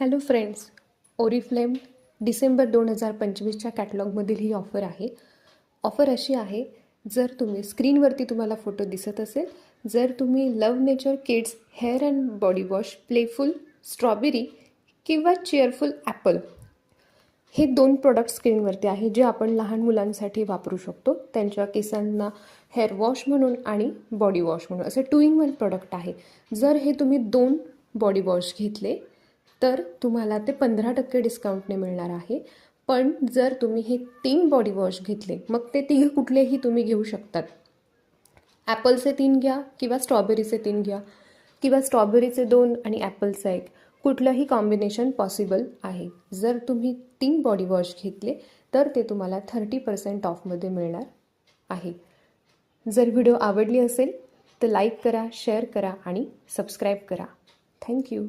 Hello friends, Oriflame December 2025च्या कॅटलॉगमधील ही offer आहे. Offer अशी आहे, जर तुम्ही स्क्रीनवरती तुम्हाला फोटो दिसत असेल, जर तुम्ही love nature kids hair and body wash playful strawberry किंवा चेअरफुल ॲपल हे 2 प्रोडक्ट स्क्रीनवरती आहे, जे आपण लहान मुलांसाठी वापरू शकतो. त्यांच्या केसांना हेअर वॉश म्हणून आणि बॉडी वॉश म्हणून असे 2 in 1 प्रोडक्ट आहे. जर हे तुम्ही 2 बॉडी वॉश घेतले तर तुम्हाला ते 15% डिस्काउंटने मिळणार आहे. पण जर तुम्ही हे 3 बॉडी वॉश घेतले, मग ते 3 कुठलेही तुम्ही घेऊ शकतात. ॲपलचे 3 घ्या किंवा स्ट्रॉबेरीचे 3 घ्या किंवा स्ट्रॉबेरीचे 2 आणि ॲपलचा 1, कुठलंही कॉम्बिनेशन पॉसिबल आहे. जर तुम्ही 3 बॉडी वॉश घेतले तर ते तुम्हाला 30% ऑफमध्ये मिळणार आहे. जर व्हिडिओ आवडली असेल तर लाईक करा, शेअर करा आणि सबस्क्राईब करा. थँक्यू.